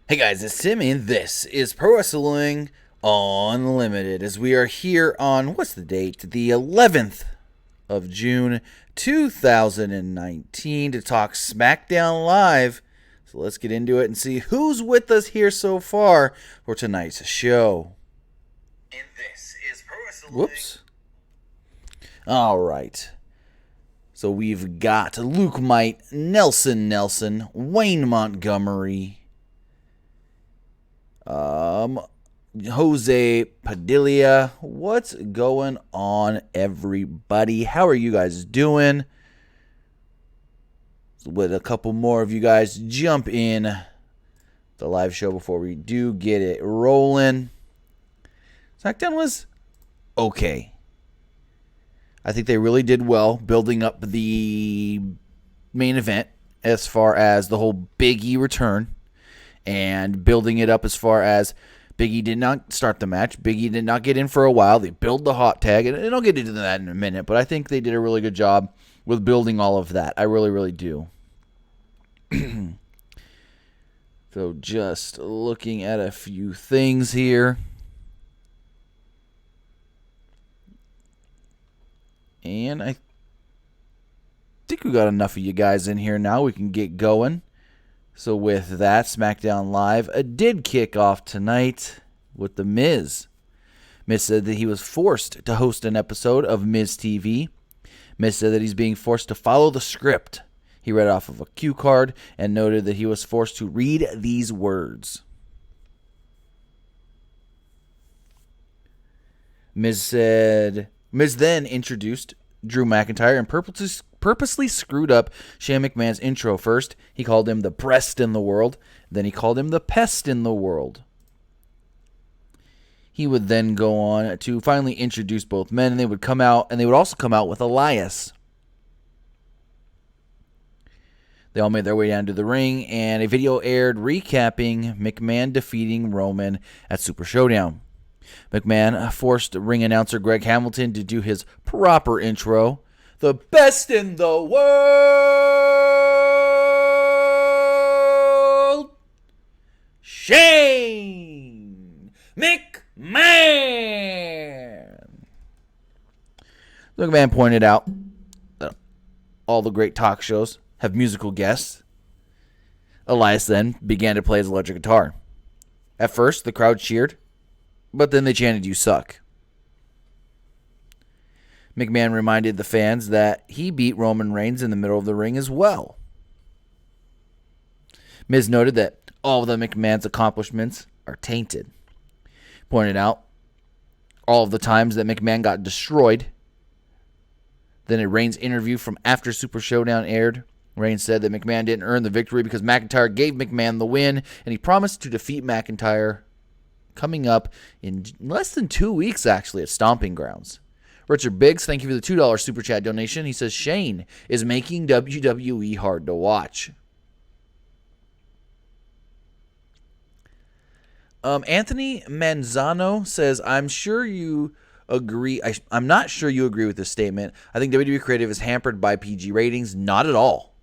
Hey guys, it's Tim, and this is Pro Wrestling Unlimited. As we are here on, what's the date? The 11th of June, 2019, to talk Smackdown Live. So let's get into it and see who's with us here so far for tonight's show. And this is Pro Wrestling. Whoops. All right. So we've got Luke Might, Nelson, Wayne Montgomery, Jose Padilla. What's going on, everybody? How are you guys doing? With a couple more of you guys jump in the live show before we do get it rolling. SmackDown was okay. I think they really did well building up the main event as far as the whole Big E return, and building it up as far as Big E did not start the match. Big E did not get in for a while. They build the hot tag, and I'll get into that in a minute, but I think they did a really good job with building all of that. I really, really do. So just looking at a few things here. And I think we got enough of you guys in here now. We can get going. So with that, SmackDown Live did kick off tonight with The Miz. Miz said that he was forced to host an episode of Miz TV. Miz said that he's being forced to follow the script. He read off of a cue card and noted that he was forced to read these words. Miz then introduced Drew McIntyre and purposely screwed up Shane McMahon's intro first. He called him the breast in the world. Then he called him the pest in the world. He would then go on to finally introduce both men, and they would come out, and they would also come out with Elias. They all made their way down to the ring, and a video aired recapping McMahon defeating Roman at Super Showdown. McMahon forced ring announcer Greg Hamilton to do his proper intro. The best in the world, Shane McMahon. McMahon pointed out that all the great talk shows have musical guests. Elias then began to play his electric guitar. At first, the crowd cheered, but then they chanted, "You suck." McMahon reminded the fans that he beat Roman Reigns in the middle of the ring as well. Miz noted that all of the McMahon's accomplishments are tainted. Pointed out all of the times that McMahon got destroyed. Then a Reigns interview from after Super Showdown aired. Reigns said that McMahon didn't earn the victory because McIntyre gave McMahon the win, and he promised to defeat McIntyre coming up in less than 2 weeks, actually, at Stomping Grounds. Richard Biggs, thank you for the $2 Super Chat donation. He says, Shane is making WWE hard to watch. Anthony Manzano says, I'm sure you agree. I'm not sure you agree with this statement. I think WWE Creative is hampered by PG ratings. Not at all.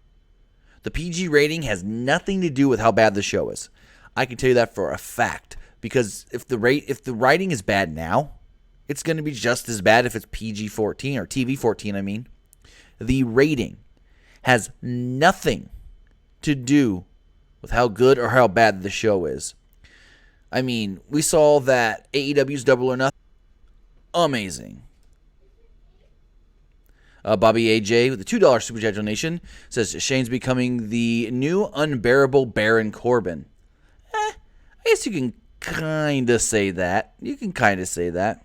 The PG rating has nothing to do with how bad the show is. I can tell you that for a fact. Because if the writing is bad now, it's going to be just as bad if it's PG-14 or TV-14, I mean. The rating has nothing to do with how good or how bad the show is. I mean, we saw that AEW's Double or Nothing. Amazing. Bobby AJ with the $2 Super Chat donation says Shane's becoming the new unbearable Baron Corbin. I guess you can kind of say that. You can kind of say that.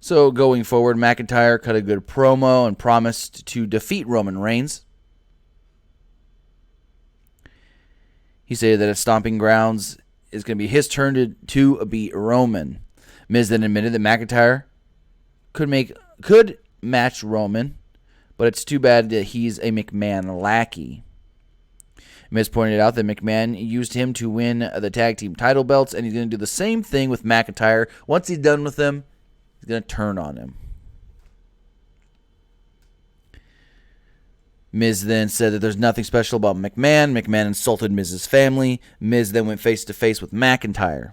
So going forward, McIntyre cut a good promo and promised to defeat Roman Reigns. He said that at Stomping Grounds it's going to be his turn to beat Roman. Miz then admitted that McIntyre could match Roman, but it's too bad that he's a McMahon lackey. Miz pointed out that McMahon used him to win the tag team title belts, and he's going to do the same thing with McIntyre. Once he's done with him, he's going to turn on him. Miz then said that there's nothing special about McMahon. McMahon insulted Miz's family. Miz then went face-to-face with McIntyre.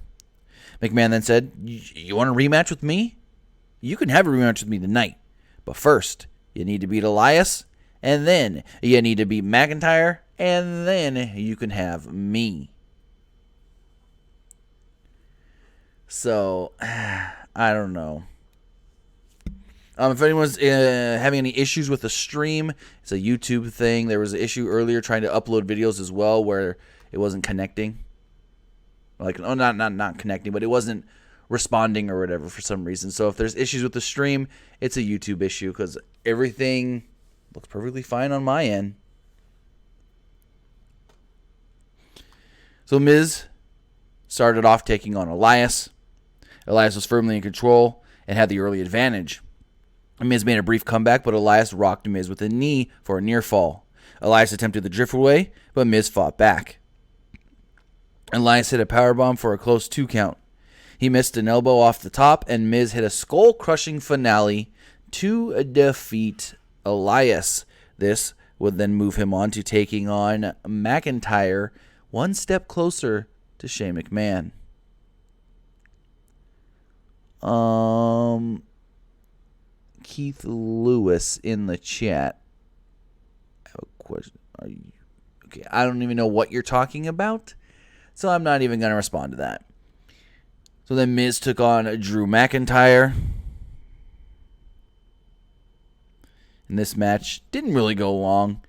McMahon then said, you want a rematch with me? You can have a rematch with me tonight. But first, you need to beat Elias, and then you need to beat McIntyre, and then you can have me. So, I don't know. If anyone's having any issues with the stream, it's a YouTube thing. There was an issue earlier trying to upload videos as well where it wasn't connecting. Like, oh, not connecting, but it wasn't responding or whatever for some reason. So if there's issues with the stream, it's a YouTube issue because everything looks perfectly fine on my end. So Miz started off taking on Elias. Elias was firmly in control and had the early advantage. Miz made a brief comeback, but Elias rocked Miz with a knee for a near fall. Elias attempted the driftaway, but Miz fought back. Elias hit a powerbomb for a close 2 count. He missed an elbow off the top, and Miz hit a skull-crushing finale to defeat Elias. This would then move him on to taking on McIntyre, one step closer to Shane McMahon. Keith Lewis in the chat. I have a question. Okay, I don't even know what you're talking about, so I'm not even going to respond to that. So then Miz took on Drew McIntyre. And this match didn't really go long.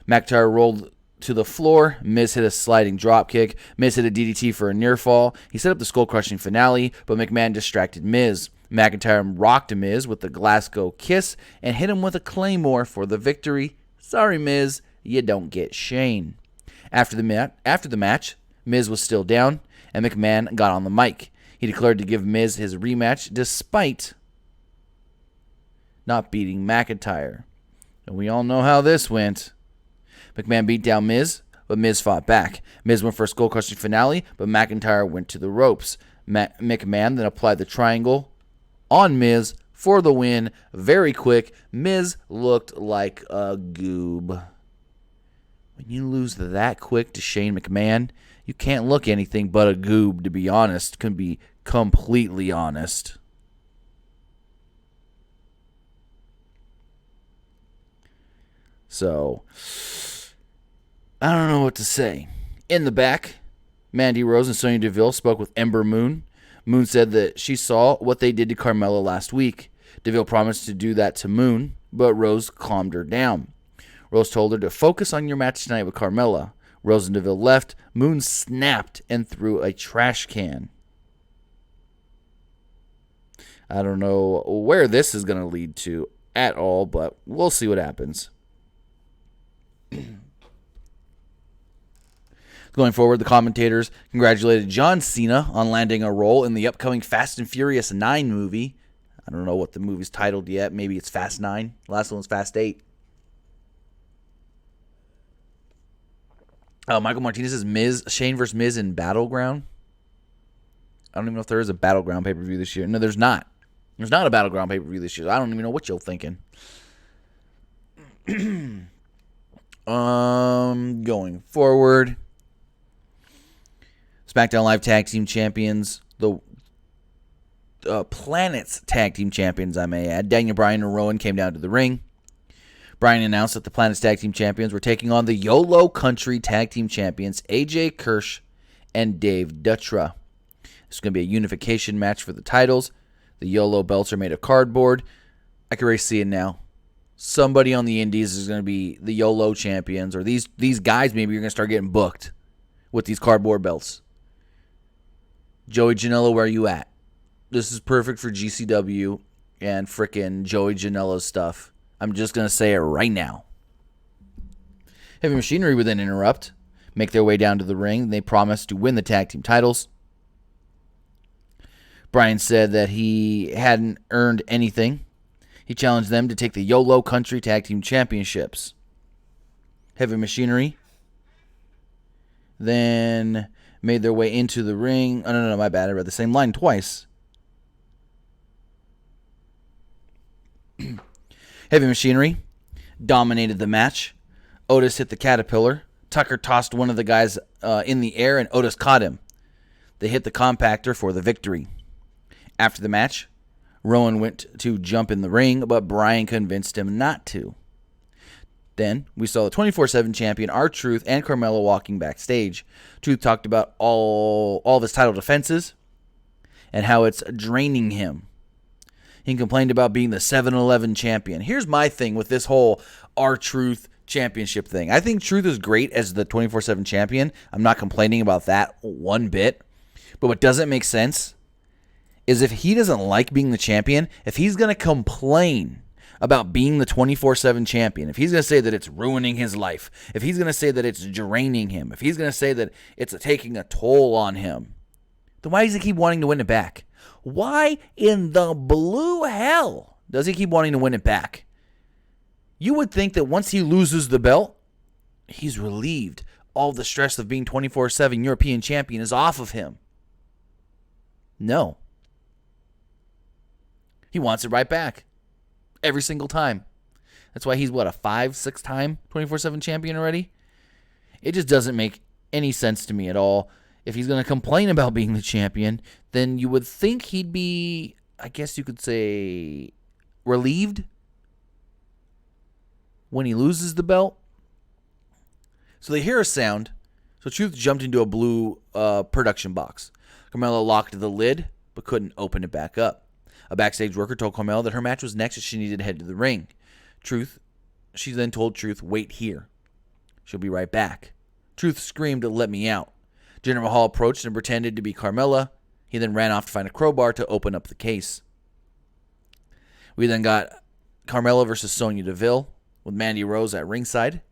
McIntyre rolled to the floor. Miz hit a sliding dropkick. Miz hit a DDT for a near fall. He set up the skull-crushing finale, but McMahon distracted Miz. McIntyre rocked Miz with the Glasgow Kiss and hit him with a Claymore for the victory. Sorry, Miz, you don't get Shane. After the match, Miz was still down, and McMahon got on the mic. He declared to give Miz his rematch despite not beating McIntyre. And we all know how this went. McMahon beat down Miz, but Miz fought back. Miz went for a skull-crushing finale, but McIntyre went to the ropes. McMahon then applied the triangle on Miz for the win. Very quick. Miz looked like a goob. When you lose that quick to Shane McMahon, you can't look anything but a goob, to be honest. Can be completely honest. So, I don't know what to say. In the back, Mandy Rose and Sonya Deville spoke with Ember Moon. Moon said that she saw what they did to Carmella last week. Deville promised to do that to Moon, but Rose calmed her down. Rose told her to focus on your match tonight with Carmella. Rose and Deville left. Moon snapped and threw a trash can. I don't know where this is going to lead to at all, but we'll see what happens. Going forward, the commentators congratulated John Cena on landing a role in the upcoming Fast and Furious 9 movie. I don't know what the movie's titled yet. Maybe it's Fast 9. The last one's Fast 8. Michael Martinez says Shane vs. Miz in Battleground. I don't even know if there is a Battleground pay-per-view this year. No, there's not. There's not a Battleground pay-per-view this year. I don't even know what you're thinking. Going forward, SmackDown Live Tag Team Champions, the Planet's Tag Team Champions, I may add, Daniel Bryan and Rowan came down to the ring. Bryan announced that the Planet's Tag Team Champions were taking on the YOLO Country Tag Team Champions, AJ Kirsch and Dave Dutra. This is going to be a unification match for the titles. The YOLO belts are made of cardboard. I can already see it now. Somebody on the indies is going to be the YOLO champions, or these guys maybe you're going to start getting booked with these cardboard belts. Joey Janela, where you at? This is perfect for GCW and frickin' Joey Janela's stuff. I'm just going to say it right now. Heavy Machinery would then interrupt, make their way down to the ring, and they promised to win the tag team titles. Bryan said that he hadn't earned anything. He challenged them to take the YOLO Country Tag Team Championships. Heavy Machinery then made their way into the ring. Oh, no, my bad. I read the same line twice. Heavy Machinery dominated the match. Otis hit the Caterpillar. Tucker tossed one of the guys in the air, and Otis caught him. They hit the compactor for the victory. After the match, Rowan went to jump in the ring, but Bryan convinced him not to. Then we saw the 24/7 champion R-Truth and Carmella walking backstage. Truth talked about all of his title defenses and how it's draining him. He complained about being the 7-11 champion. Here's my thing with this whole R-Truth championship thing. I think Truth is great as the 24/7 champion. I'm not complaining about that one bit. But what doesn't make sense is if he doesn't like being the champion, if he's going to complain about being the 24/7 champion, if he's going to say that it's ruining his life, if he's going to say that it's draining him, if he's going to say that it's taking a toll on him, then why does he keep wanting to win it back? Why in the blue hell does he keep wanting to win it back? You would think that once he loses the belt, he's relieved. All the stress of being 24/7 European champion is off of him. No. He wants it right back. Every single time. That's why he's, a 5-6 time 24/7 champion already? It just doesn't make any sense to me at all. If he's going to complain about being the champion, then you would think he'd be, I guess you could say, relieved when he loses the belt. So they hear a sound. So Truth jumped into a blue production box. Carmella locked the lid, but couldn't open it back up. A backstage worker told Carmella that her match was next and she needed to head to the ring. She then told Truth, wait here. She'll be right back. Truth screamed, let me out. Jinder Mahal approached and pretended to be Carmella. He then ran off to find a crowbar to open up the case. We then got Carmella versus Sonya Deville with Mandy Rose at ringside.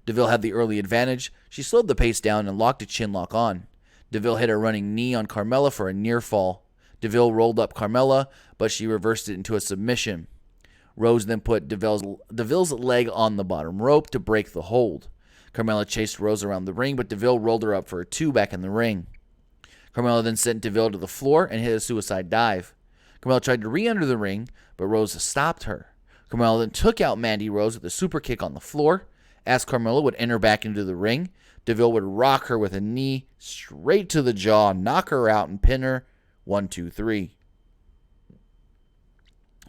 Deville had the early advantage. She slowed the pace down and locked a chin lock on. Deville hit a running knee on Carmella for a near fall. Deville rolled up Carmella, but she reversed it into a submission. Rose then put Deville's leg on the bottom rope to break the hold. Carmella chased Rose around the ring, but Deville rolled her up for a 2 back in the ring. Carmella then sent Deville to the floor and hit a suicide dive. Carmella tried to re-enter the ring, but Rose stopped her. Carmella then took out Mandy Rose with a super kick on the floor. As Carmella would enter back into the ring, Deville would rock her with a knee straight to the jaw, knock her out, and pin her 1, 2, 3.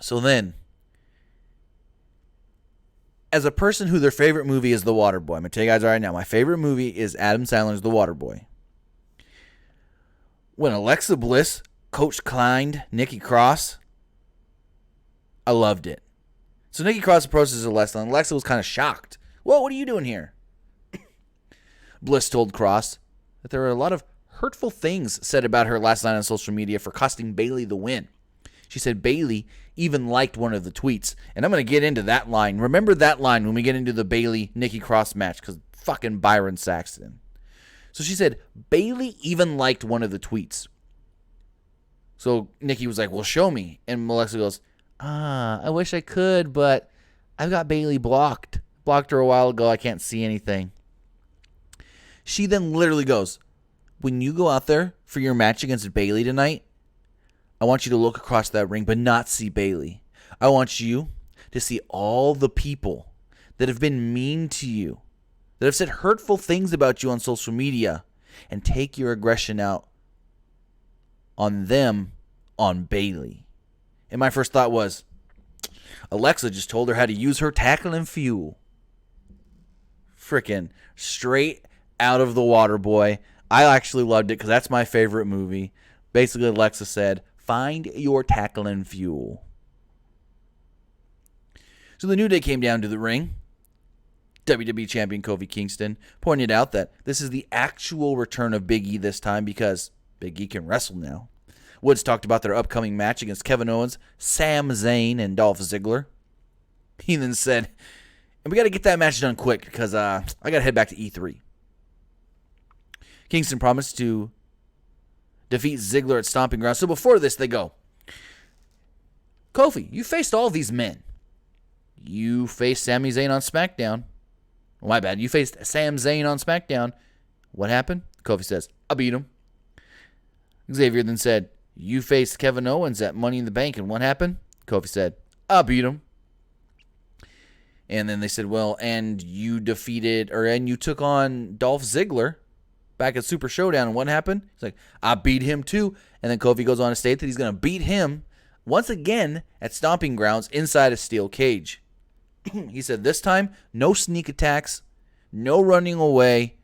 So then, as a person who their favorite movie is The Waterboy, I'm going to tell you guys right now, my favorite movie is Adam Sandler's The Waterboy. When Alexa Bliss coach Klein, Nikki Cross, I loved it. So Nikki Cross approaches Alexa, and Alexa was kind of shocked. Whoa, what are you doing here? Bliss told Cross that there were a lot of hurtful things said about her last night on social media for costing Bayley the win. She said Bayley even liked one of the tweets. And I'm going to get into that line. Remember that line when we get into the Bayley-Nikki Cross match, because fucking Byron Saxton. So she said Bayley even liked one of the tweets. So Nikki was like, well, show me. And Alexa goes, I wish I could, but I've got Bayley blocked. Blocked her a while ago. I can't see anything. She then literally goes, when you go out there for your match against Bayley tonight, I want you to look across that ring but not see Bayley. I want you to see all the people that have been mean to you, that have said hurtful things about you on social media, and take your aggression out on them, on Bayley. And my first thought was, Alexa just told her how to use her tackling fuel. Frickin' straight out of The Waterboy. I actually loved it because that's my favorite movie. Basically, Alexa said, find your tackling fuel. So the New Day came down to the ring. WWE Champion Kofi Kingston pointed out that this is the actual return of Big E this time because Big E can wrestle now. Woods talked about their upcoming match against Kevin Owens, Sami Zayn, and Dolph Ziggler. He then said, and we got to get that match done quick because I got to head back to E3. Kingston promised to defeat Ziggler at Stomping Ground. So before this, they go, Kofi, you faced all these men. You faced Sami Zayn on SmackDown. Oh, my bad. You faced Sami Zayn on SmackDown. What happened? Kofi says, I beat him. Xavier then said, you faced Kevin Owens at Money in the Bank. And what happened? Kofi said, I beat him. And then they said, well, and you took on Dolph Ziggler back at Super Showdown. And what happened? He's like, I beat him too. And then Kofi goes on to state that he's going to beat him once again at Stomping Grounds inside a steel cage. He said this time, no sneak attacks, no running away,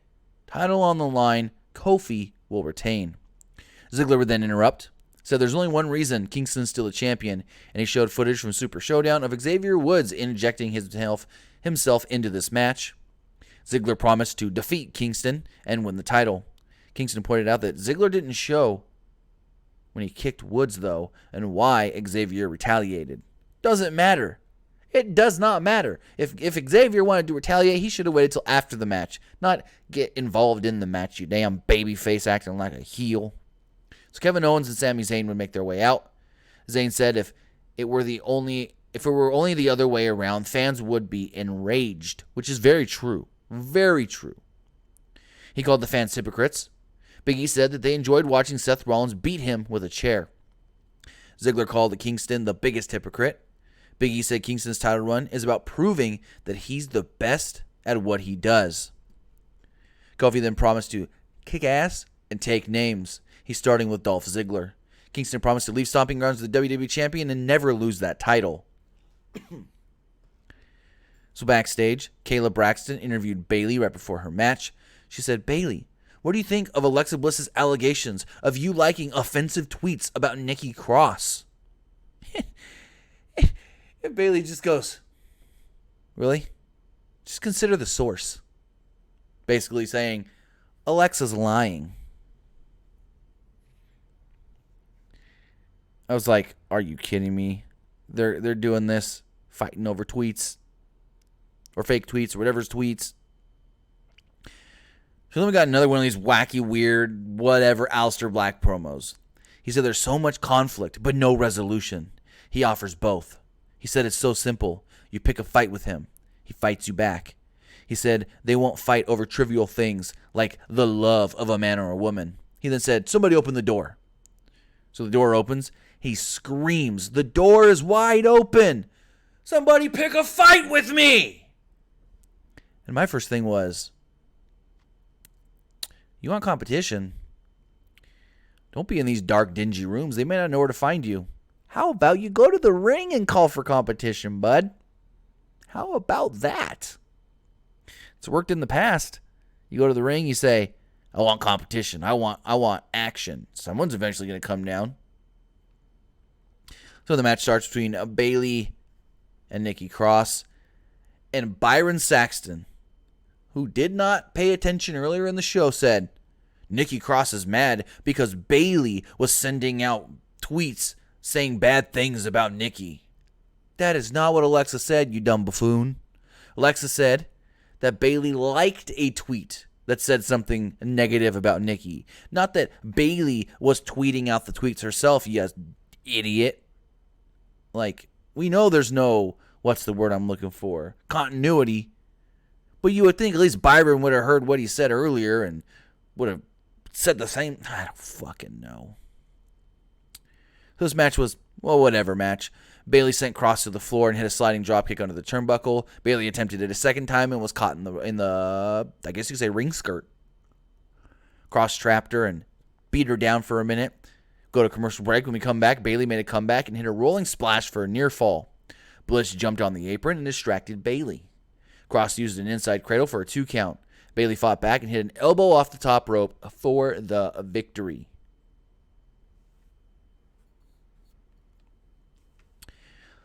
title on the line, Kofi will retain. Ziggler would then interrupt, said there's only one reason Kingston's still a champion, and he showed footage from Super Showdown of Xavier Woods injecting himself into this match. Ziggler promised to defeat Kingston and win the title. Kingston pointed out that Ziggler didn't show when he kicked Woods, though, and why Xavier retaliated. Doesn't matter. It does not matter. If Xavier wanted to retaliate, he should have waited till after the match, not get involved in the match, you damn babyface acting like a heel. So Kevin Owens and Sami Zayn would make their way out. Zayn said if it were only the other way around, fans would be enraged, which is very true. Very true. He called the fans hypocrites. Big E said that they enjoyed watching Seth Rollins beat him with a chair. Ziggler called Kingston the biggest hypocrite. Big E said Kingston's title run is about proving that he's the best at what he does. Kofi then promised to kick ass and take names. He's starting with Dolph Ziggler. Kingston promised to leave Stomping Grounds with the WWE Champion and never lose that title. So backstage, Kayla Braxton interviewed Bayley right before her match. She said, Bayley, what do you think of Alexa Bliss's allegations of you liking offensive tweets about Nikki Cross? And Bayley just goes, really? Just consider the source. Basically saying, Alexa's lying. I was like, are you kidding me? They're doing this, fighting over tweets. Or fake tweets, or whatever's tweets. So then we got another one of these wacky, weird, whatever, Aleister Black promos. He said there's so much conflict, but no resolution. He offers both. He said it's so simple. You pick a fight with him. He fights you back. He said they won't fight over trivial things like the love of a man or a woman. He then said, somebody open the door. So the door opens. He screams, the door is wide open. Somebody pick a fight with me. And my first thing was, you want competition? Don't be in these dark, dingy rooms. They may not know where to find you. How about you go to the ring and call for competition, bud? How about that? It's worked in the past. You go to the ring, you say, I want competition. I want action. Someone's eventually going to come down. So the match starts between Bayley and Nikki Cross. And Byron Saxton, who did not pay attention earlier in the show, said, Nikki Cross is mad because Bayley was sending out tweets saying bad things about Nikki. That is not what Alexa said, you dumb buffoon. Alexa said that Bayley liked a tweet that said something negative about Nikki. Not that Bayley was tweeting out the tweets herself, you idiot. Like, we know there's no, what's the word I'm looking for? Continuity. But you would think at least Byron would have heard what he said earlier and would have said the same. I don't fucking know. So this match was, well, whatever match. Bayley sent Cross to the floor and hit a sliding dropkick under the turnbuckle. Bayley attempted it a second time and was caught in the I guess you could say ring skirt. Cross trapped her and beat her down for a minute. Go to commercial break. When we come back, Bayley made a comeback and hit a rolling splash for a near fall. Bliss jumped on the apron and distracted Bayley. Cross used an inside cradle for a 2 count. Bayley fought back and hit an elbow off the top rope for the victory.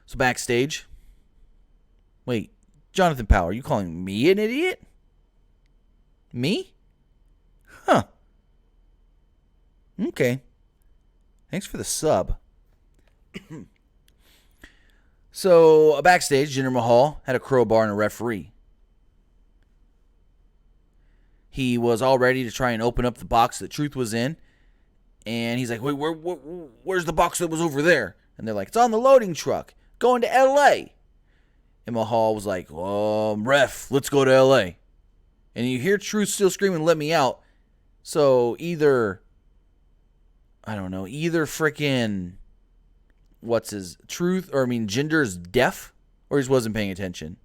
So backstage. Wait, Jonathan Power, are you calling me an idiot? Me? Huh. Okay. Thanks for the sub. So, backstage, Jinder Mahal had a crowbar and a referee. He was all ready to try and open up the box that Truth was in. And he's like, wait, where's the box that was over there? And they're like, it's on the loading truck, going to L.A. And Mahal was like, ref, let's go to L.A. And you hear Truth still screaming, let me out. So either freaking, Jinder's deaf or he just wasn't paying attention.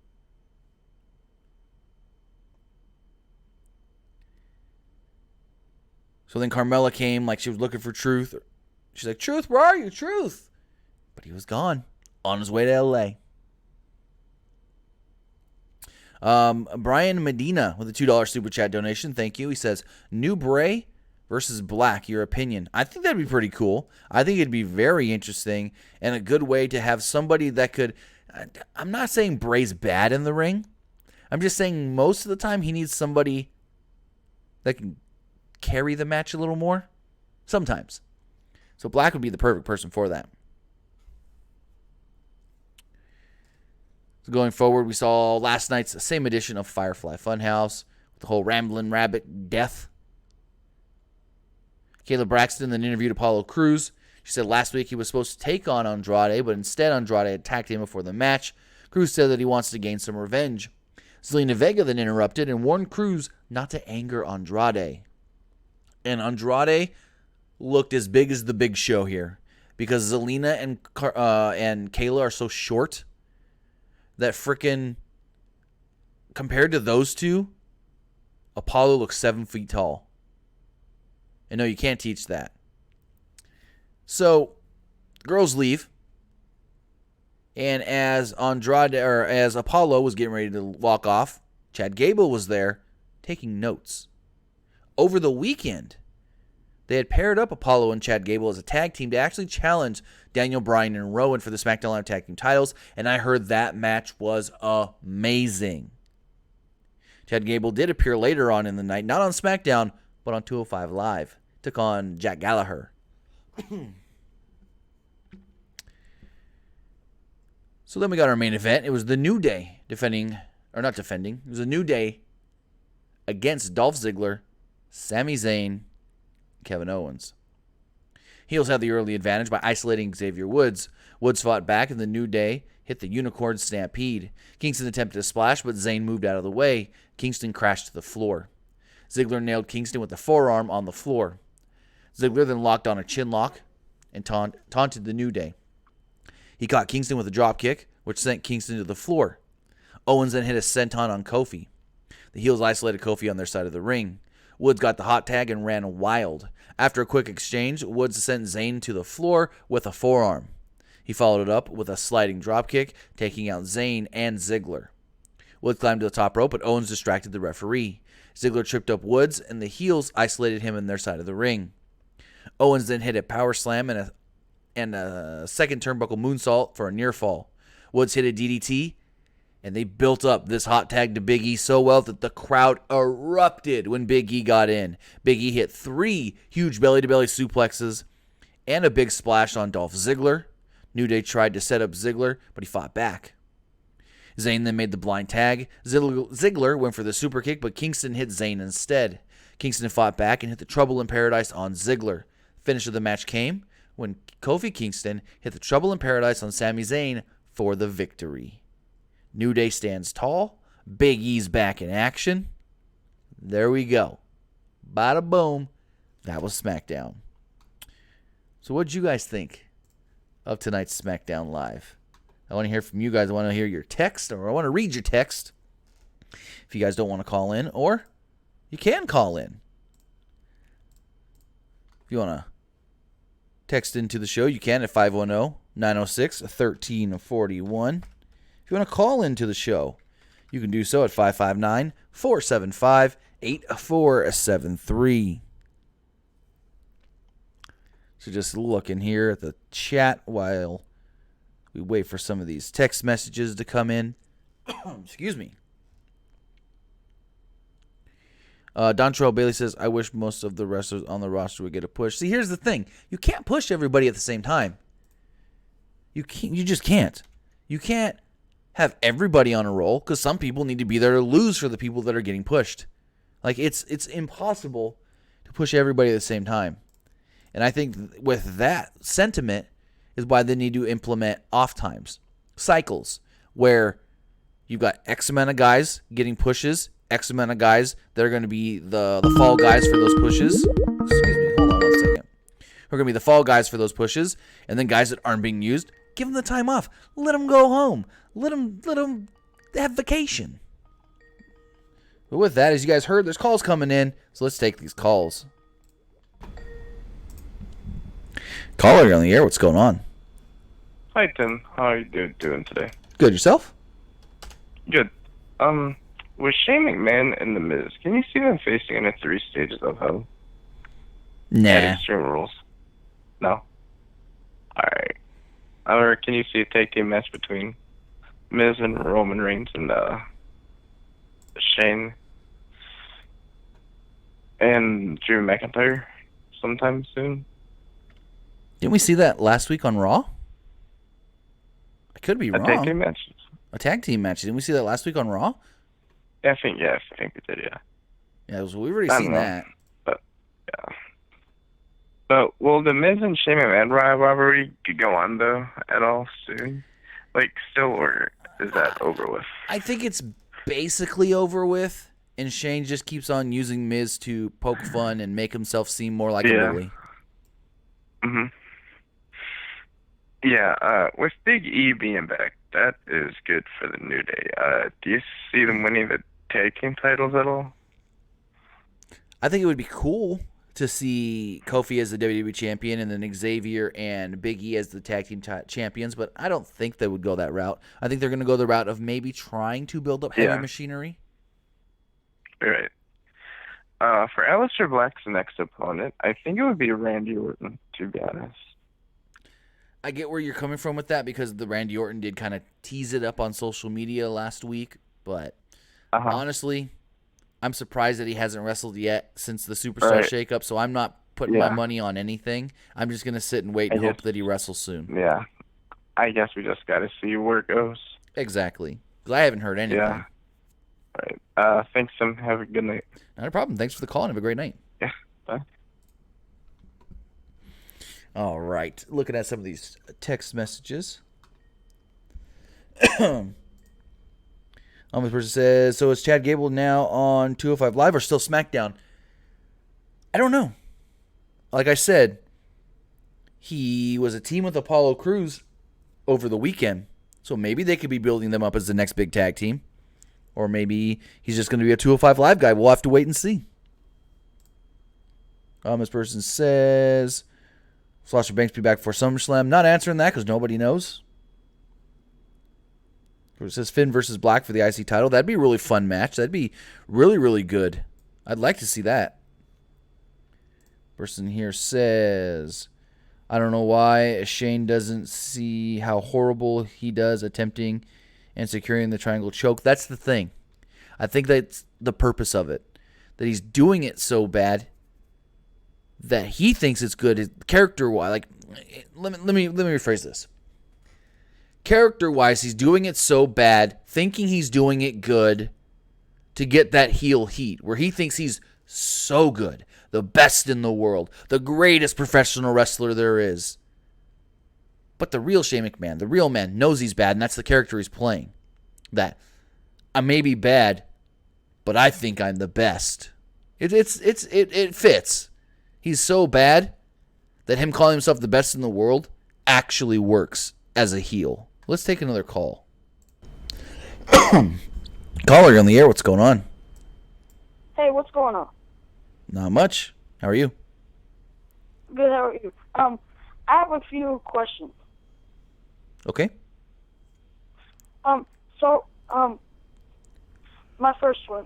So then Carmella came like she was looking for Truth. She's like, Truth, where are you? Truth. But he was gone. On his way to L.A. Brian Medina with a $2 super chat donation. Thank you. He says, New Bray versus Black, your opinion. I think that'd be pretty cool. I think it'd be very interesting and a good way to have somebody that could... I'm not saying Bray's bad in the ring. I'm just saying most of the time he needs somebody that can carry the match a little more. Sometimes. So Black would be the perfect person for that. So going forward, we saw last night's same edition of Firefly Funhouse with the whole Ramblin' Rabbit death. Kayla Braxton then interviewed Apollo Crews. She said last week he was supposed to take on Andrade, but instead Andrade attacked him before the match. Crews said that he wants to gain some revenge. Zelina Vega then interrupted and warned Crews not to anger Andrade. And Andrade looked as big as the Big Show here because Zelina and Kayla are so short that frickin' compared to those two, Apollo looks 7 feet tall. And no, you can't teach that. So, girls leave. And as Apollo was getting ready to walk off, Chad Gable was there taking notes. Over the weekend, they had paired up Apollo and Chad Gable as a tag team to actually challenge Daniel Bryan and Rowan for the Smackdown Live Tag Team titles, and I heard that match was amazing. Chad Gable did appear later on in the night, not on SmackDown, but on 205 Live. Took on Jack Gallagher. So then we got our main event. It was the New Day It was a New Day against Dolph Ziggler, Sami Zayn, Kevin Owens. Heels had the early advantage by isolating Xavier Woods. Woods fought back, and the New Day hit the Unicorn Stampede. Kingston attempted a splash, but Zayn moved out of the way. Kingston crashed to the floor. Ziggler nailed Kingston with the forearm on the floor. Ziggler then locked on a chin lock and taunted the New Day. He caught Kingston with a dropkick, which sent Kingston to the floor. Owens then hit a senton on Kofi. The heels isolated Kofi on their side of the ring. Woods got the hot tag and ran wild. After a quick exchange, Woods sent Zayn to the floor with a forearm. He followed it up with a sliding dropkick, taking out Zayn and Ziggler. Woods climbed to the top rope, but Owens distracted the referee. Ziggler tripped up Woods, and the heels isolated him on their side of the ring. Owens then hit a power slam and a second turnbuckle moonsault for a near fall. Woods hit a DDT, and they built up this hot tag to Big E so well that the crowd erupted when Big E got in. Big E hit 3 huge belly-to-belly suplexes and a big splash on Dolph Ziggler. New Day tried to set up Ziggler, but he fought back. Zayn then made the blind tag. Ziggler went for the super kick, but Kingston hit Zayn instead. Kingston fought back and hit the Trouble in Paradise on Ziggler. Finish of the match came when Kofi Kingston hit the Trouble in Paradise on Sami Zayn for the victory. New Day stands tall. Big E's back in action. There we go. Bada boom. That was SmackDown. So what did you guys think of tonight's SmackDown Live? I want to hear from you guys. I want to hear your text, or I want to read your text. If you guys don't want to call in, or you can call in. If you want to text into the show, you can at 510-906-1341. If you want to call into the show, you can do so at 559-475-8473. So just looking here at the chat while we wait for some of these text messages to come in. Excuse me. Dontrell Bailey says, I wish most of the wrestlers on the roster would get a push. See, here's the thing. You can't push everybody at the same time. You just can't. You can't have everybody on a roll because some people need to be there to lose for the people that are getting pushed. Like, it's impossible to push everybody at the same time. And I think with that sentiment is why they need to implement off times, cycles, where you've got X amount of guys getting pushes, X amount of guys that are going to be the fall guys for those pushes. Excuse me, hold on 1 second. We're going to be the fall guys for those pushes, and then guys that aren't being used, give them the time off. Let them go home. Let them have vacation. But with that, as you guys heard, there's calls coming in, so let's take these calls. Caller, you're on the air. What's going on? Hi, Tim. How are you doing today? Good. Yourself? Good. With Shane McMahon and The Miz, can you see them facing in the 3 stages of hell at Nah. Extreme Rules? No? Alright. Or can you see a tag team match between Miz and Roman Reigns and Shane and Drew McIntyre sometime soon? Didn't we see that last week on Raw? I could be A wrong. tag team match? A tag team match. Didn't we see that last week on Raw? I think we did, yeah. Yeah, we've already I seen don't know. that. But, yeah. But will the Miz and Shane McMahon rivalry go on, though, at all soon? Like, still, or is that over with? I think it's basically over with, and Shane just keeps on using Miz to poke fun and make himself seem more like a bully. Mm-hmm. Yeah, with Big E being back, that is good for the New Day. Do you see them winning the tag team titles at all? I think it would be cool to see Kofi as the WWE champion and then Xavier and Big E as the tag team champions, but I don't think they would go that route. I think they're going to go the route of maybe trying to build up heavy machinery. Right. For Aleister Black's next opponent, I think it would be Randy Orton, to be honest. I get where you're coming from with that because the Randy Orton did kind of tease it up on social media last week, but honestly, I'm surprised that he hasn't wrestled yet since the Superstar shakeup, so I'm not putting my money on anything. I'm just going to sit and wait and hope that he wrestles soon. Yeah. I guess we just got to see where it goes. Exactly. Because I haven't heard anything. Yeah. All right. Thanks, Tim. Have a good night. Not a problem. Thanks for the call and have a great night. Yeah. Bye. All right. Looking at some of these text messages. This person says, so is Chad Gable now on 205 Live or still SmackDown? I don't know. Like I said, he was a team with Apollo Crews over the weekend. So maybe they could be building them up as the next big tag team. Or maybe he's just going to be a 205 Live guy. We'll have to wait and see. This person says, Slasher Banks be back for SummerSlam. Not answering that because nobody knows. It says Finn versus Black for the IC title. That'd be a really fun match. That'd be really, really good. I'd like to see that. Person here says, I don't know why Shane doesn't see how horrible he does attempting and securing the triangle choke. That's the thing. I think that's the purpose of it. That he's doing it so bad that he thinks it's good character-wise. Like, let me rephrase this. Character-wise, he's doing it so bad, thinking he's doing it good to get that heel heat, where he thinks he's so good, the best in the world, the greatest professional wrestler there is. But the real Shane McMahon, the real man, knows he's bad, and that's the character he's playing. That I may be bad, but I think I'm the best. It fits. He's so bad that him calling himself the best in the world actually works as a heel. Let's take another call. Caller, you're on the air. What's going on? Hey, what's going on? Not much. How are you? Good, how are you? I have a few questions. Okay. My first one,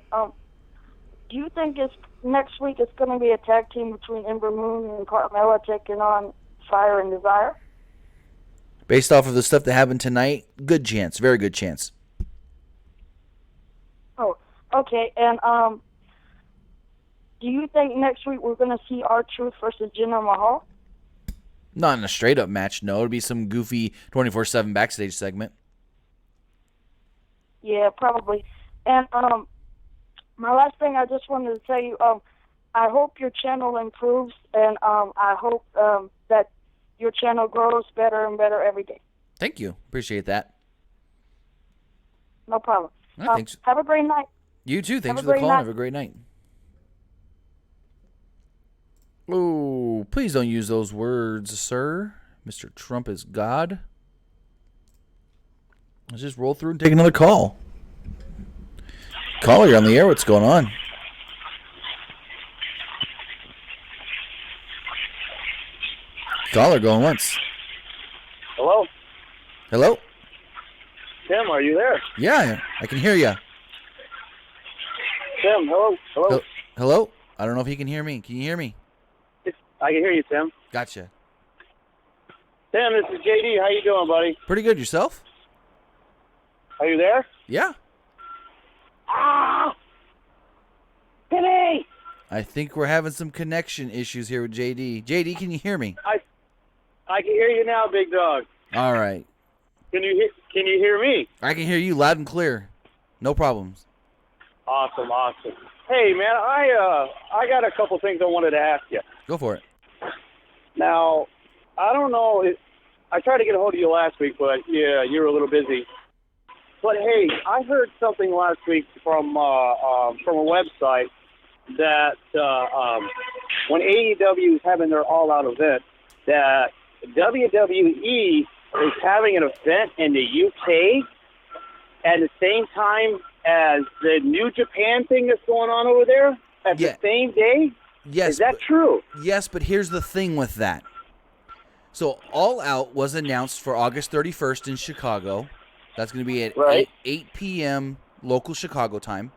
do you think next week it's going to be a tag team between Ember Moon and Carmella taking on Fire and Desire? Based off of the stuff that happened tonight, good chance. Very good chance. Oh, okay. And do you think next week we're going to see R-Truth versus Jinder Mahal? Not in a straight-up match, no. It'll be some goofy 24/7 backstage segment. Yeah, probably. And my last thing, I just wanted to tell you, I hope your channel improves, and I hope that your channel grows better and better every day. Thank you. Appreciate that. No problem. Thanks. Have a great night. You too. Thanks Have for a the great call. night. Have a great night. Oh, please don't use those words, sir. Mr. Trump is God. Let's just roll through and take another call. Caller, you're on the air. What's going on? Caller going once. Hello? Hello? Tim, are you there? Yeah, I can hear you. Tim, hello? Hello? Hello? I don't know if he can hear me. Can you hear me? I can hear you, Tim. Gotcha. Tim, this is JD. How you doing, buddy? Pretty good. Yourself? Are you there? Yeah. Ah! Timmy! I think we're having some connection issues here with JD. JD, can you hear me? I can hear you now, big dog. All right. Can you hear me? I can hear you loud and clear. No problems. Awesome. Hey, man, I got a couple things I wanted to ask you. Go for it. Now, I don't know. I tried to get a hold of you last week, but yeah, you were a little busy. But hey, I heard something last week from a website that when AEW is having their all-out event, that WWE is having an event in the UK at the same time as the New Japan thing that's going on over there at the same day? Yes. Is that true? Yes, but here's the thing with that. So All Out was announced for August 31st in Chicago. That's going to be at 8 p.m. local Chicago time.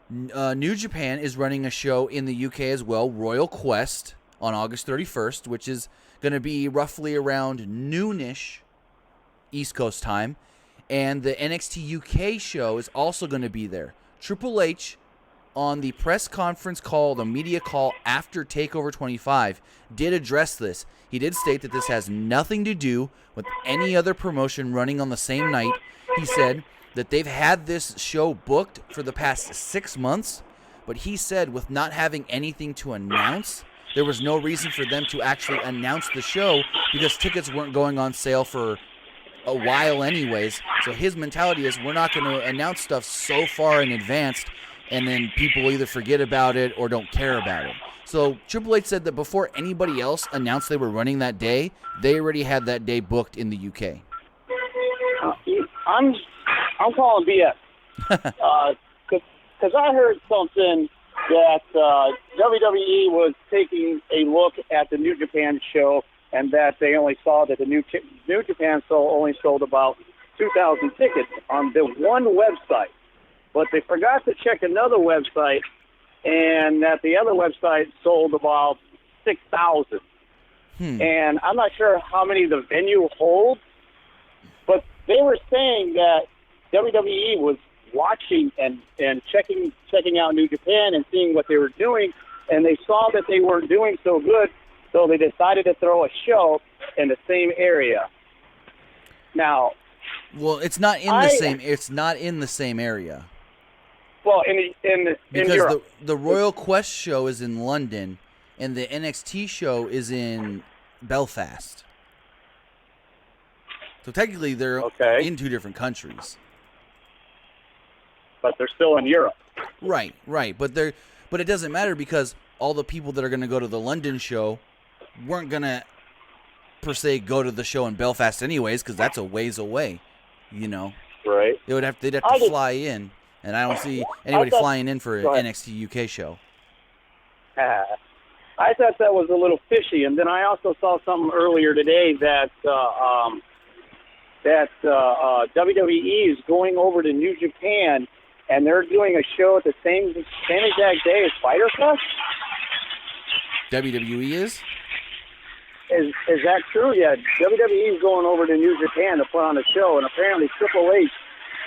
New Japan is running a show in the UK as well, Royal Quest, on August 31st, which is going to be roughly around noonish East Coast time. And the NXT UK show is also going to be there. Triple H, on the press conference call, the media call after TakeOver 25, did address this. He did state that this has nothing to do with any other promotion running on the same night. He said that they've had this show booked for the past 6 months, but he said with not having anything to announce, there was no reason for them to actually announce the show because tickets weren't going on sale for a while anyways. So his mentality is we're not going to announce stuff so far in advance and then people either forget about it or don't care about it. So Triple H said that before anybody else announced they were running that day, they already had that day booked in the UK. I'm calling BS because I heard something that WWE was taking a look at the New Japan show and that they only saw that the New Japan show only sold about 2,000 tickets on the one website. But they forgot to check another website, and that the other website sold about 6,000. And I'm not sure how many the venue holds, but they were saying that WWE was watching and checking out New Japan and seeing what they were doing, and they saw that they weren't doing so good, so they decided to throw a show in the same area. Now, well, it's not in the same. It's not in the same area. Well, in Europe. The Royal Quest show is in London, and the NXT show is in Belfast. So technically, they're in two different countries. But they're still in Europe. Right. But it doesn't matter because all the people that are going to go to the London show weren't going to, per se, go to the show in Belfast anyways because that's a ways away, you know. Right. They'd have to fly in, and I don't see anybody flying in for an NXT UK show. I thought that was a little fishy, and then I also saw something earlier today that WWE is going over to New Japan, and they're doing a show at the same exact day as Fyter Fest. WWE is? Is that true? Yeah, WWE is going over to New Japan to put on a show, and apparently Triple H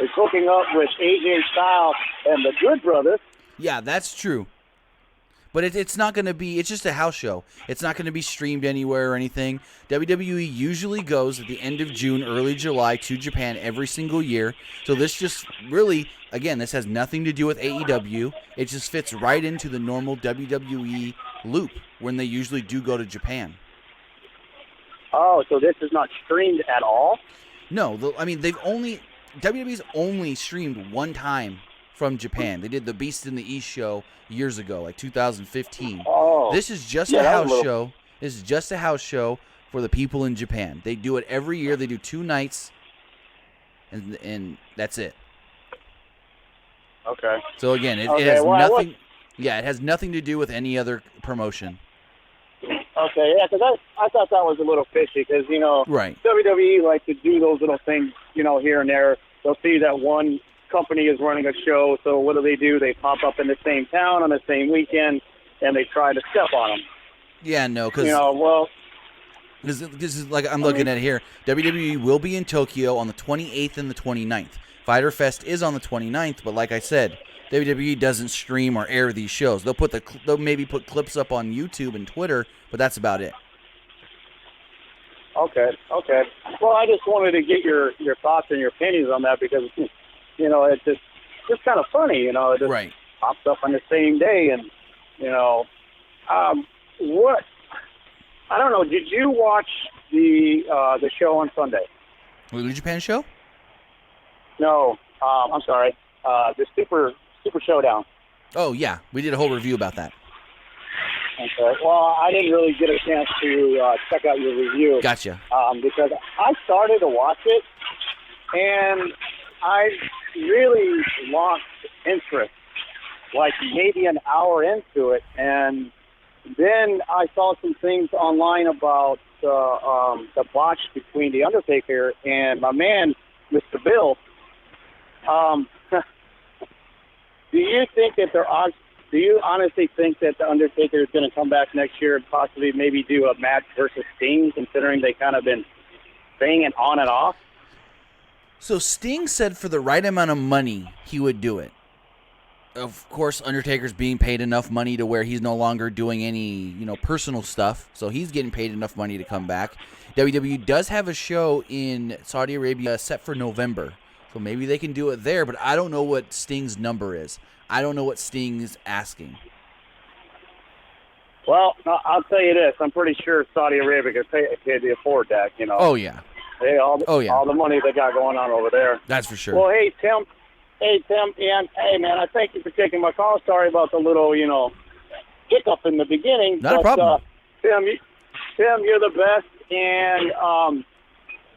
is hooking up with AJ Styles and the Good Brothers. Yeah, that's true. But it's not going to be, it's just a house show. It's not going to be streamed anywhere or anything. WWE usually goes at the end of June, early July to Japan every single year. So this just really, again, this has nothing to do with AEW. It just fits right into the normal WWE loop when they usually do go to Japan. Oh, so this is not streamed at all? No, WWE's only streamed one time from Japan. They did the Beast in the East show years ago, like 2015. Oh, this is just a house show. This is just a house show for the people in Japan. They do it every year. They do 2 nights, and that's it. Okay. So again, it has nothing. Yeah, it has nothing to do with any other promotion. Okay, yeah, because I thought that was a little fishy because, Right. WWE likes to do those little things, here and there. They'll see that one company is running a show, so what do? They pop up in the same town on the same weekend, and they try to step on them. Yeah, no, because this is like I'm looking at here. WWE will be in Tokyo on the 28th and the 29th. Fyter Fest is on the 29th, but like I said, WWE doesn't stream or air these shows. They'll maybe put clips up on YouTube and Twitter, but that's about it. Okay. Well, I just wanted to get your thoughts and your opinions on that because, it's just kind of funny, it just Right. pops up on the same day. And, what, I don't know, did you watch the show on Sunday? The New Japan show? No, I'm sorry, the Super Showdown. Oh, yeah. We did a whole review about that. Okay. Well, I didn't really get a chance to check out your review. Gotcha. Because I started to watch it, and I really lost interest, like maybe an hour into it. And then I saw some things online about the botch between The Undertaker and my man, Mr. Bill. Do you think that do you honestly think that The Undertaker is going to come back next year and possibly maybe do a match versus Sting, considering they kind of been banging on and off? So Sting said for the right amount of money, he would do it. Of course, Undertaker's being paid enough money to where he's no longer doing any, personal stuff. So he's getting paid enough money to come back. WWE does have a show in Saudi Arabia set for November. So maybe they can do it there, but I don't know what Sting's number is. I don't know what Sting's asking. Well, I'll tell you this. I'm pretty sure Saudi Arabia can afford that, Oh, yeah. All the money they got going on over there. That's for sure. Well, hey, Tim, and hey, man, I thank you for taking my call. Sorry about the little, hiccup in the beginning. Not a problem. Tim, you're the best, and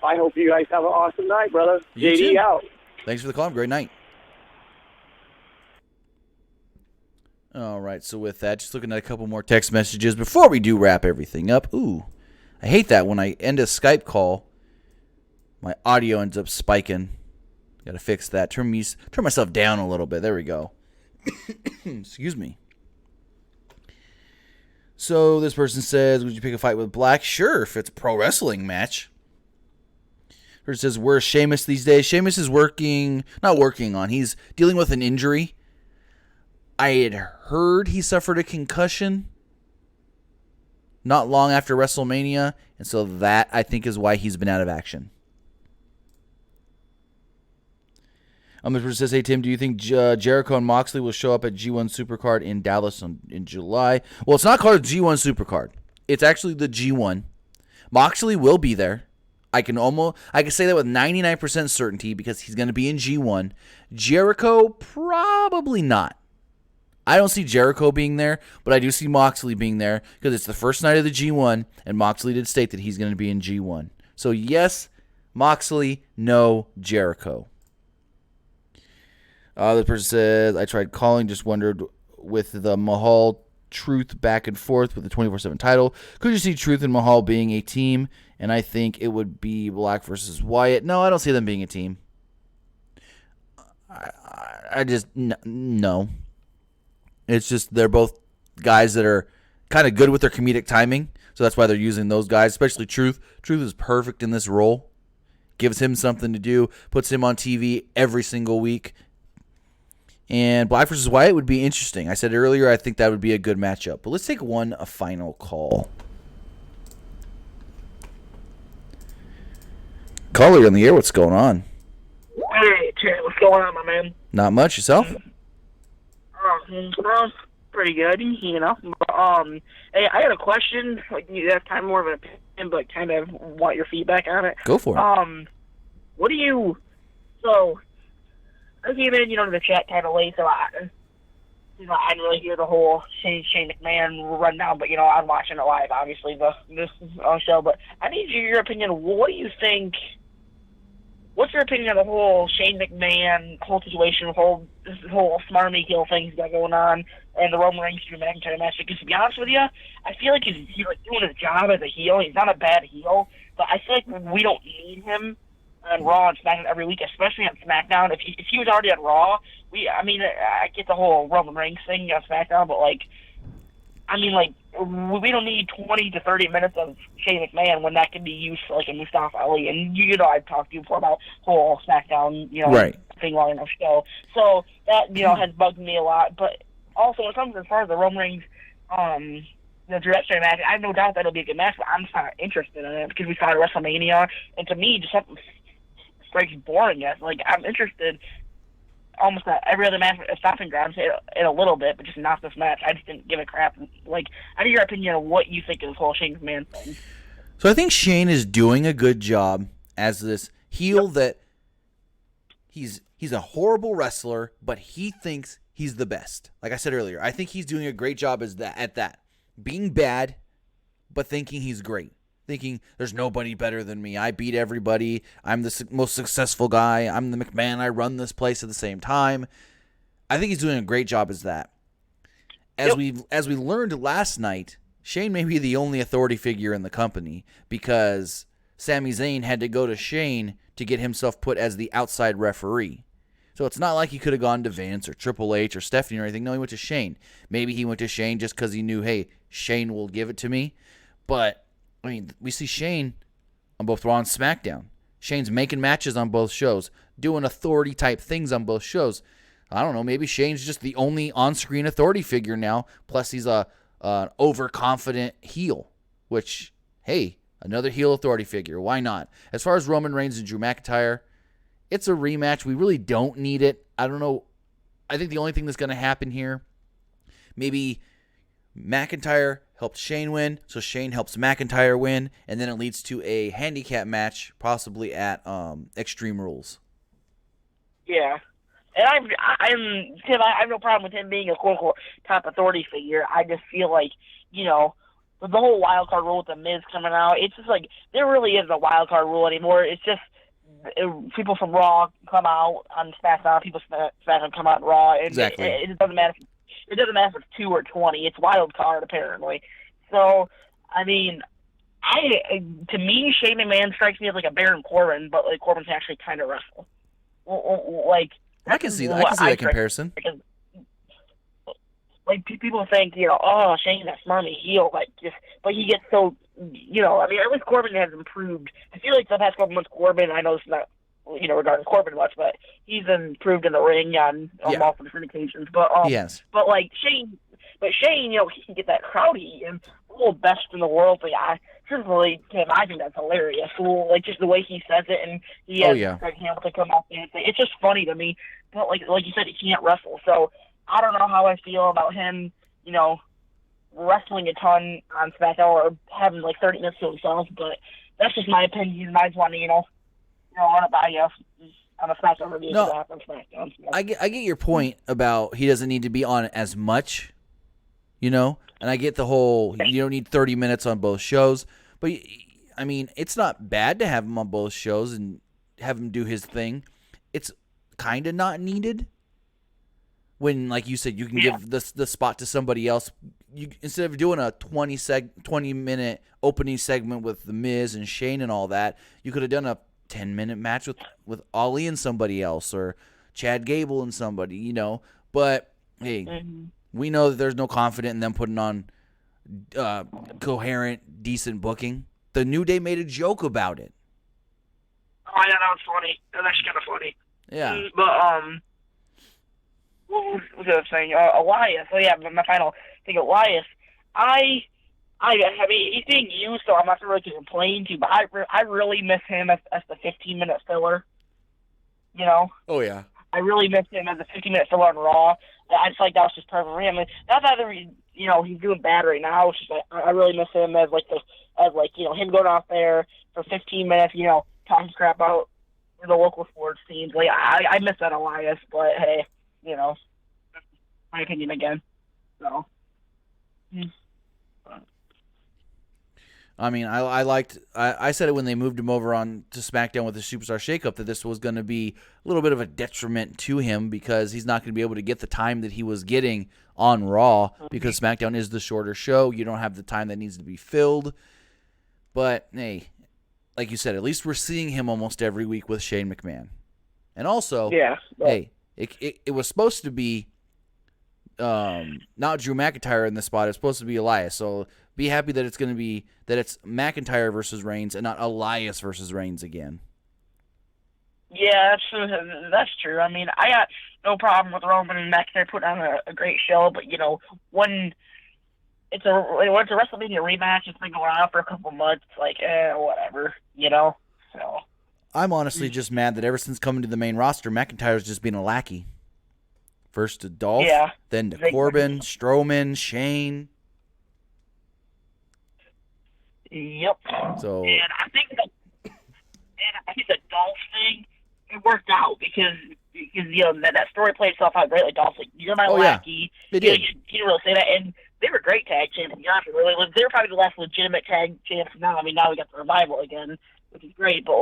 I hope you guys have an awesome night, brother. You JD too. out. Thanks for the call. Have a great night. All right, so with that, just looking at a couple more text messages before we do wrap everything up. Ooh, I hate that when I end a Skype call, my audio ends up spiking. Got to fix that. Turn myself down a little bit. There we go. Excuse me. So this person says, would you pick a fight with Black? Sure, if it's a pro wrestling match. Person says, where's Sheamus these days? Sheamus is he's dealing with an injury. I had heard he suffered a concussion not long after WrestleMania, and so that, I think, is why he's been out of action. The person says, hey, Tim, do you think Jericho and Moxley will show up at G1 Supercard in Dallas in July? Well, it's not called G1 Supercard. It's actually the G1. Moxley will be there. I can say that with 99% certainty because he's going to be in G1. Jericho, probably not. I don't see Jericho being there, but I do see Moxley being there because it's the first night of the G1, and Moxley did state that he's going to be in G1. So, yes, Moxley, no Jericho. The person says, I tried calling, just wondered with the Mahal Truth back and forth with the 24/7 title. Could you see Truth and Mahal being a team? And I think it would be Black versus Wyatt. No, I don't see them being a team. I just, no. It's just they're both guys that are kind of good with their comedic timing. So that's why they're using those guys, especially Truth. Truth is perfect in this role. Gives him something to do. Puts him on TV every single week. And Black versus Wyatt would be interesting. I said earlier I think that would be a good matchup. But let's take a final call. Caller, you're on the air. What's going on? Hey, Tim, what's going on, my man? Not much. Yourself? Pretty good, hey, I had a question. That's kind of more of an opinion, but kind of want your feedback on it. Go for it. What do you... So, I came in, to the chat kind of late, so I didn't really hear the whole Shane McMahon rundown, but, I'm watching it live, obviously, this show. But I need your opinion. What do you think... What's your opinion of the whole Shane McMahon whole situation, this whole smarmy kill thing he's got going on? and the Roman Reigns Drew McIntyre match. Because to be honest with you, I feel like he's like doing his job as a heel. He's not a bad heel, but I feel like we don't need him on Raw and SmackDown every week, especially on SmackDown. If he was already on Raw, I get the whole Roman Reigns thing on SmackDown, but we don't need 20 to 30 minutes of Shane McMahon when that can be used for like a Mustafa Ali. And I've talked to you before about whole SmackDown, right, thing long enough show. So that has bugged me a lot. But also when it comes as far as the Roman Reigns, the Drew McIntyre match, I have no doubt that'll be a good match. But I'm just not interested in it because we saw it at WrestleMania, and to me, just something strikes boring. Like I'm interested. Almost every other match, stopping grounds in a little bit, but just not this match. I just didn't give a crap. Like, I need your opinion on what you think of this whole Shane McMahon thing. So I think Shane is doing a good job as this heel that he's a horrible wrestler, but he thinks he's the best. Like I said earlier, I think he's doing a great job at that. Being bad, but thinking he's great. Thinking there's nobody better than me. I beat everybody. I'm the most successful guy. I'm the McMahon. I run this place at the same time. I think he's doing a great job as that. As we learned last night, Shane may be the only authority figure in the company because Sami Zayn had to go to Shane to get himself put as the outside referee. So it's not like he could have gone to Vince or Triple H or Stephanie or anything. No, he went to Shane. Maybe he went to Shane just because he knew, hey, Shane will give it to me. But we see Shane on both Raw and SmackDown. Shane's making matches on both shows, doing authority-type things on both shows. I don't know, maybe Shane's just the only on-screen authority figure now, plus he's an overconfident heel, which, hey, another heel authority figure. Why not? As far as Roman Reigns and Drew McIntyre, it's a rematch. We really don't need it. I don't know. I think the only thing that's going to happen here, maybe McIntyre helped Shane win, so Shane helps McIntyre win, and then it leads to a handicap match, possibly at Extreme Rules. Yeah, and Tim. I have no problem with him being a quote unquote top authority figure. I just feel like with the whole wild card rule with the Miz coming out, it's just like there really isn't a wild card rule anymore. It's just people from Raw come out on SmackDown, people from SmackDown come out on Raw, and exactly. It doesn't matter. It doesn't matter if it's 2 or 20. It's wild card, apparently. So, to me, Shane McMahon strikes me as like a Baron Corbin, but like Corbin can actually kind of wrestle. I can see that comparison. Because, people think, oh, Shane's that smarmy heel, but he gets so, at least Corbin has improved. I feel like the past couple months, Corbin, I know it's not, regarding Corbin much, but he's improved in the ring on multiple different occasions. But yes. But Shane, he can get that crowd heat and the whole best in the world thing. Truthfully, Tim, I think that's hilarious. Just the way he says it, and he has Greg Hamilton come up and say it's just funny to me. But like you said, he can't wrestle, so I don't know how I feel about him. Wrestling a ton on SmackDown or having 30 minutes to himself. But that's just my opinion. I just want to run it by you on a SmackDown review. No, on SmackDown. So. I get your point about he doesn't need to be on as much, and I get the whole you don't need 30 minutes on both shows, but it's not bad to have him on both shows and have him do his thing. It's kind of not needed when, like you said, you can give the spot to somebody else. You instead of doing a 20-minute opening segment with The Miz and Shane and all that, you could have done a 10-minute match with Ali and somebody else, or Chad Gable and somebody, But hey, we know that there's no confidence in them putting on coherent, decent booking. The New Day made a joke about it. Oh, yeah, that was funny. That was actually kind of funny. Yeah. But what was I saying? Elias. So yeah, my final thing, Elias. I mean, he's being used, so I'm not really complaining to. But I really miss him as the 15-minute filler. Oh yeah. I really miss him as a 15-minute filler on Raw. I just like that was just perfect for him. Not that he's doing bad right now. It's just I really miss him as him going out there for 15 minutes. Talking crap about the local sports teams. I miss that Elias, but hey, my opinion again. So. I mean, I said it when they moved him over on to SmackDown with the Superstar Shakeup that this was going to be a little bit of a detriment to him because he's not going to be able to get the time that he was getting on Raw because SmackDown is the shorter show. You don't have the time that needs to be filled. But, hey, like you said, at least we're seeing him almost every week with Shane McMahon. And also, hey, it was supposed to be not Drew McIntyre in this spot. It's supposed to be Elias. So be happy that it's McIntyre versus Reigns and not Elias versus Reigns again. Yeah, that's true. I mean, I got no problem with Roman and McIntyre putting on a great show, but when it's a WrestleMania rematch, it's been going on for a couple months. Like, whatever, So I'm honestly just mad that ever since coming to the main roster, McIntyre's just been a lackey. First to Dolph, then to Corbin, Strowman, Shane. Yep. So, and I think the Dolph thing, it worked out because that story played itself out great. Like Dolph's like, "You're my lackey." Yeah. It did. You didn't really say that, and they were great tag champs. Really, they were probably the last legitimate tag champs now. I mean, now we got the revival again, which is great. But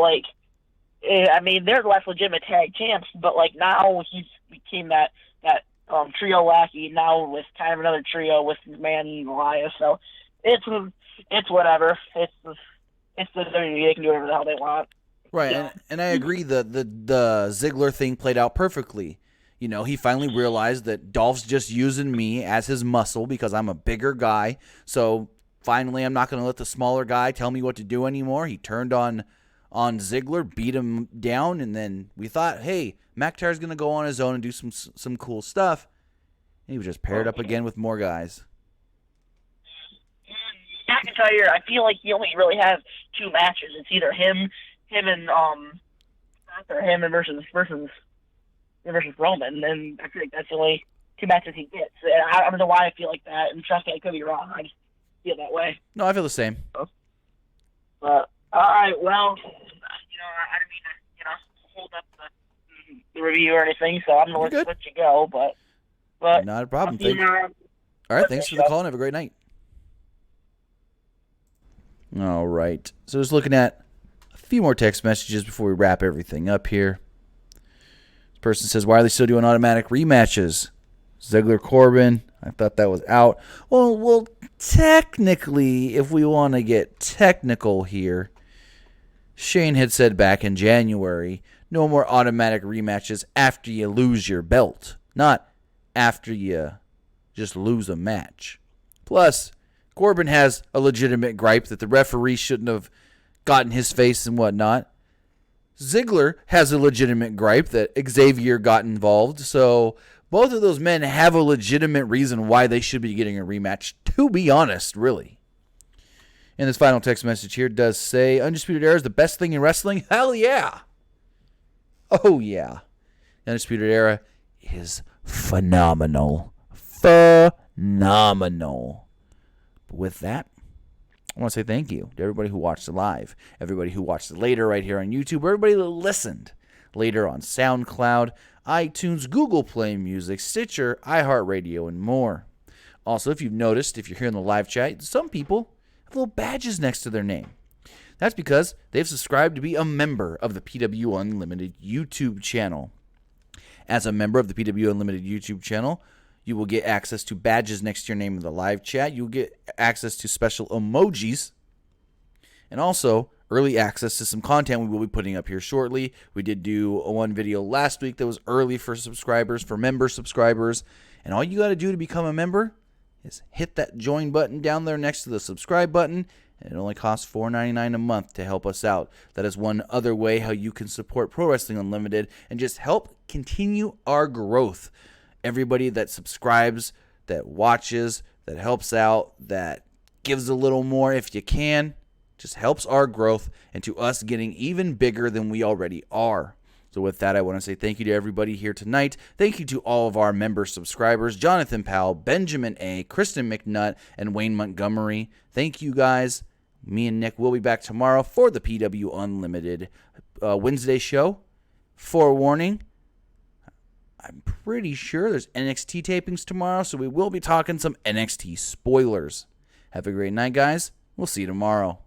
they're the last legitimate tag champs. But now he's became that trio lackey now with kind of another trio with McMahon and Elias. So it's whatever. It's the WWE. They can do whatever the hell they want. Right, Yeah. and I agree the Ziggler thing played out perfectly. He finally realized that Dolph's just using me as his muscle because I'm a bigger guy. So finally, I'm not going to let the smaller guy tell me what to do anymore. He turned on Ziggler, beat him down, and then we thought, hey, McIntyre's going to go on his own and do some cool stuff. And he was just paired up again with more guys. McIntyre, I feel like he only really has two matches. It's either him versus Roman, and I feel like that's the only two matches he gets. I don't know why I feel like that, and trust me, I could be wrong. I just feel that way. No, I feel the same. But all right, well, I didn't mean to hold up the review or anything, so I'm gonna let you go. But not a problem. All right, thanks for the call and have a great night. All right, so just looking at a few more text messages before we wrap everything up here. This person says, why are they still doing automatic rematches? Ziggler Corbin, I thought that was out. Well, technically, if we want to get technical here, Shane had said back in January, no more automatic rematches after you lose your belt, not after you just lose a match. Plus, Corbin has a legitimate gripe that the referee shouldn't have gotten his face and whatnot. Ziggler has a legitimate gripe that Xavier got involved. So both of those men have a legitimate reason why they should be getting a rematch, to be honest, really. And this final text message here does say, Undisputed Era is the best thing in wrestling? Hell yeah. Oh yeah. Undisputed Era is phenomenal. Phenomenal. But with that, I want to say thank you to everybody who watched it live, everybody who watched it later right here on YouTube, everybody that listened later on SoundCloud, iTunes, Google Play Music, Stitcher, iHeartRadio, and more. Also, if you've noticed, if you're here in the live chat, some people have little badges next to their name. That's because they've subscribed to be a member of the PWUnlimited YouTube channel. As a member of the PWUnlimited YouTube channel, you will get access to badges next to your name in the live chat. You'll get access to special emojis. And also, early access to some content we will be putting up here shortly. We did do one video last week that was early for subscribers, for member subscribers. And all you got to do to become a member is hit that join button down there next to the subscribe button. And it only costs $4.99 a month to help us out. That is one other way how you can support Pro Wrestling Unlimited and just help continue our growth. Everybody that subscribes, that watches, that helps out, that gives a little more if you can, just helps our growth and to us getting even bigger than we already are. So with that, I want to say thank you to everybody here tonight. Thank you to all of our member subscribers, Jonathan Powell, Benjamin A., Kristen McNutt, and Wayne Montgomery. Thank you guys. Me and Nick will be back tomorrow for the PWUnlimited Wednesday show. Forewarning, I'm pretty sure there's NXT tapings tomorrow, so we will be talking some NXT spoilers. Have a great night, guys. We'll see you tomorrow.